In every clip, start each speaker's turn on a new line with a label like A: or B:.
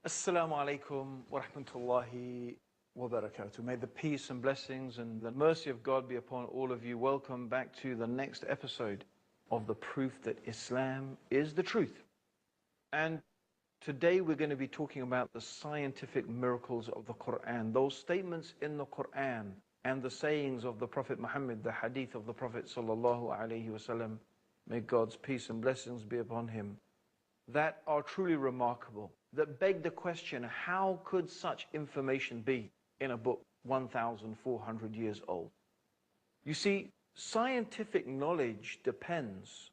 A: Assalamu alaikum wa rahmatullahi wa barakatuh. May the peace and blessings and the mercy of God be upon all of you. Welcome back to the next episode of the proof that Islam is the truth. And today we're going to be talking about the scientific miracles of the Quran, those statements in the Quran and the sayings of the Prophet Muhammad, the hadith of the Prophet sallallahu alaihi wasallam, may God's peace and blessings be upon him, that are truly remarkable, that beg the question, how could such information be in a book 1,400 years old? You see, scientific knowledge depends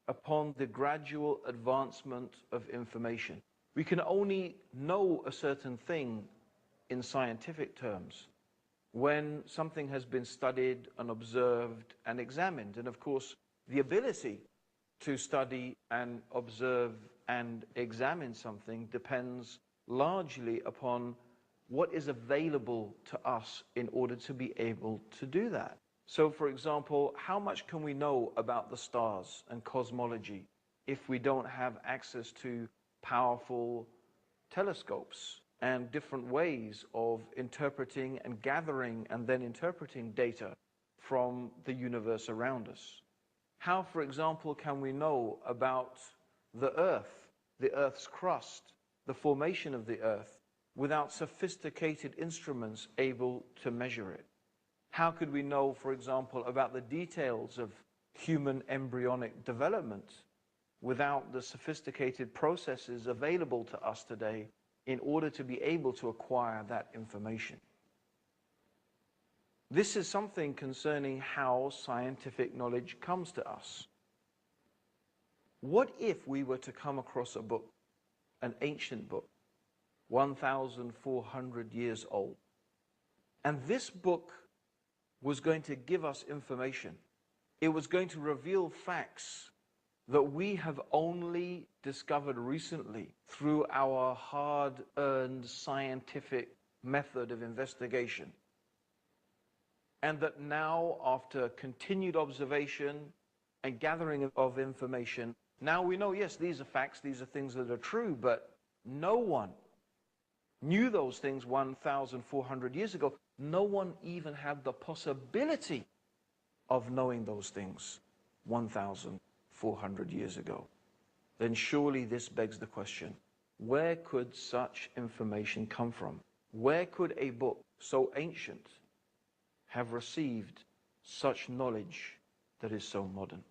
A: upon the gradual advancement of information. We can only know a certain thing in scientific terms when something has been studied and observed and examined. And of course, the ability to study and observe and examine something depends largely upon what is available to us in order to be able to do that. So, for example, how much can we know about the stars and cosmology if we don't have access to powerful telescopes and different ways of interpreting and gathering and then interpreting data from the universe around us? How, for example, can we know about the Earth's crust, the formation of the Earth, without sophisticated instruments able to measure it? How could we know, for example, about the details of human embryonic development without the sophisticated processes available to us today in order to be able to acquire that information? This is something concerning how scientific knowledge comes to us. What if we were to come across a book, an ancient book, 1,400 years old, and this book was going to give us information? It was going to reveal facts that we have only discovered recently through our hard-earned scientific method of investigation. And that now, after continued observation and gathering of information, now we know, yes, these are facts, these are things that are true, but no one knew those things 1,400 years ago. No one even had the possibility of knowing those things 1,400 years ago. Then surely this begs the question, where could such information come from? Where could a book so ancient have received such knowledge that is so modern?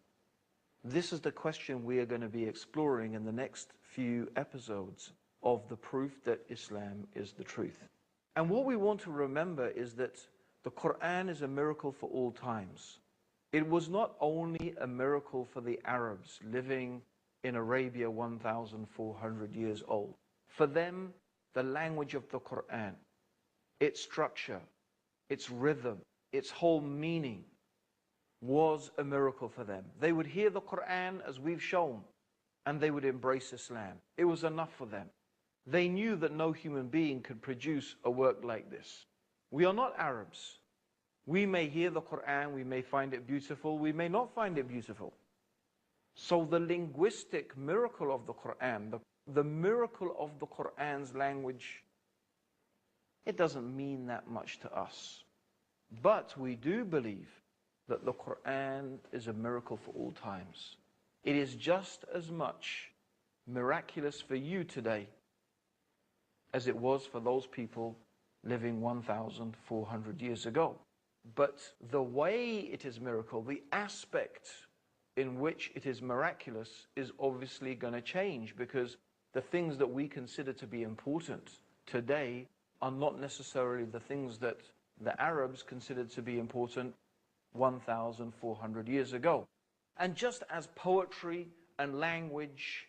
A: This is the question we are going to be exploring in the next few episodes of the proof that Islam is the truth. And what we want to remember is that the Quran is a miracle for all times. It was not only a miracle for the Arabs living in Arabia 1,400 years old. For them, the language of the Quran, its structure, its rhythm, its whole meaning was a miracle for them. They would hear the Quran as we've shown, and they would embrace Islam. It was enough for them. They knew that no human being could produce a work like this. We are not Arabs. We may hear the Quran, we may find it beautiful, we may not find it beautiful. So the linguistic miracle of the Quran, the miracle of the Quran's language, it doesn't mean that much to us. But we do believe that the Quran is a miracle for all times. It is just as much miraculous for you today as it was for those people living 1,400 years ago. But the way it is miracle, the aspect in which it is miraculous, is obviously going to change, because the things that we consider to be important today are not necessarily the things that the Arabs considered to be important 1,400 years ago. And just as poetry and language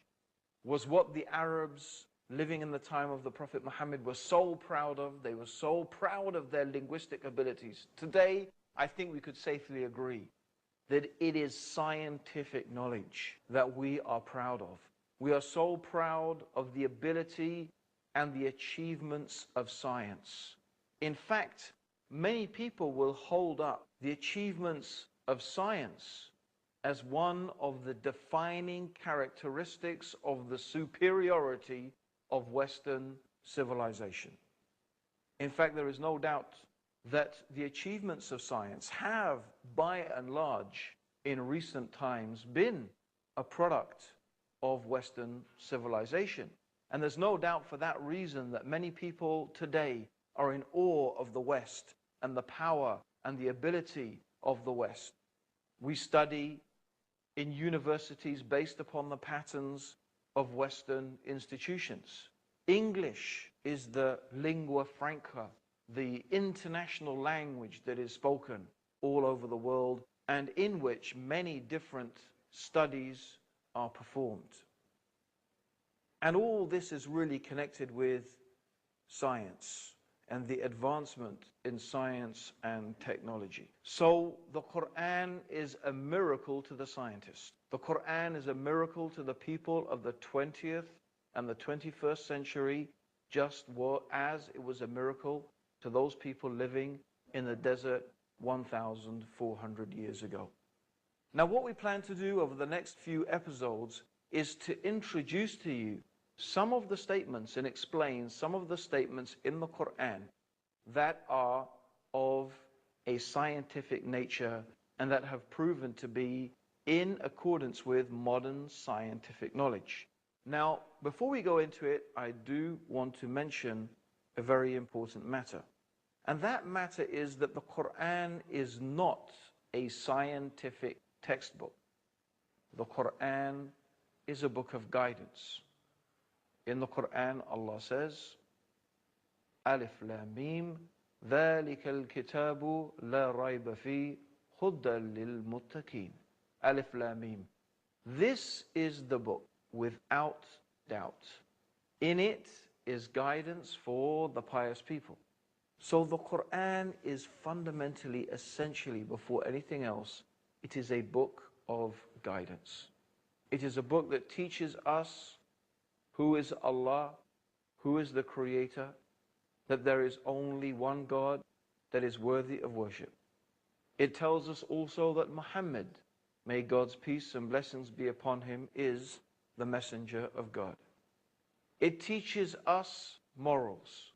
A: was what the Arabs living in the time of the Prophet Muhammad were so proud of, they were so proud of their linguistic abilities. Today, I think we could safely agree that it is scientific knowledge that we are proud of. We are so proud of the ability and the achievements of science. In fact, many people will hold up the achievements of science as one of the defining characteristics of the superiority of Western civilization. In fact, there is no doubt that the achievements of science have, by and large, in recent times been a product of Western civilization. And there's no doubt for that reason that many people today are in awe of the West and the power and the ability of the West. We study in universities based upon the patterns of Western institutions. English is the lingua franca, the international language that is spoken all over the world and in which many different studies are performed. And all this is really connected with science and the advancement in science and technology. So the Quran is a miracle to the scientist. The Quran is a miracle to the people of the 20th and the 21st century, just as it was a miracle to those people living in the desert 1,400 years ago. Now, what we plan to do over the next few episodes is to introduce to you some of the statements and explain some of the statements in the Quran that are of a scientific nature and that have proven to be in accordance with modern scientific knowledge. Now, before we go into it, I do want to mention a very important matter. And that matter is that the Quran is not a scientific textbook. The Quran is a book of guidance. In the Quran, Allah says, Alif Lam Mim, ذَلِكَ الْكِتَابُ لَا رَيْبَ فِيهِ هُدًى لِلْمُتَّقِينَ. Alif Lam Mim. This is the book without doubt. In it is guidance for the pious people. So the Quran is fundamentally, essentially, before anything else, it is a book of guidance. It is a book that teaches us who is Allah, who is the Creator, that there is only one God that is worthy of worship. It tells us also that Mohammed, may God's peace and blessings be upon him, is the messenger of God. It teaches us morals,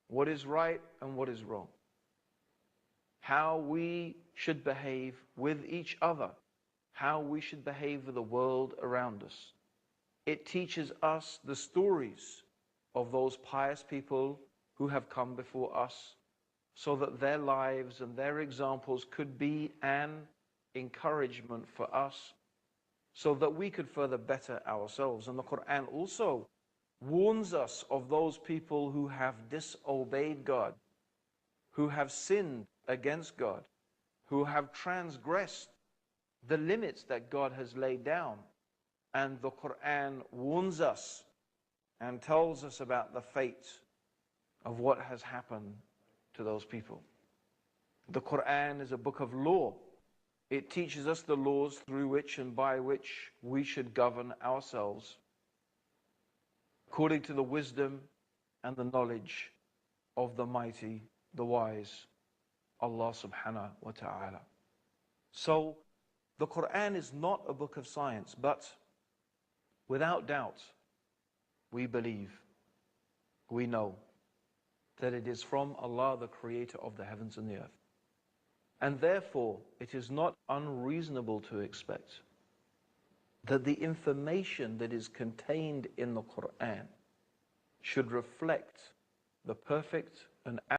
A: what is right and what is wrong, how we should behave with each other, how we should behave with the world around us. It teaches us the stories of those pious people who have come before us so that their lives and their examples could be an encouragement for us so that we could further better ourselves. And the Quran also warns us of those people who have disobeyed God, who have sinned against God, who have transgressed the limits that God has laid down. And the Quran warns us and tells us about the fate of what has happened to those people. The Quran is a book of law. It teaches us the laws through which and by which we should govern ourselves according to the wisdom and the knowledge of the mighty, the wise, Allah subhanahu wa ta'ala. So the Quran is not a book of science, but without doubt, we believe, we know that it is from Allah, the Creator of the heavens and the earth. And therefore, it is not unreasonable to expect that the information that is contained in the Quran should reflect the perfect and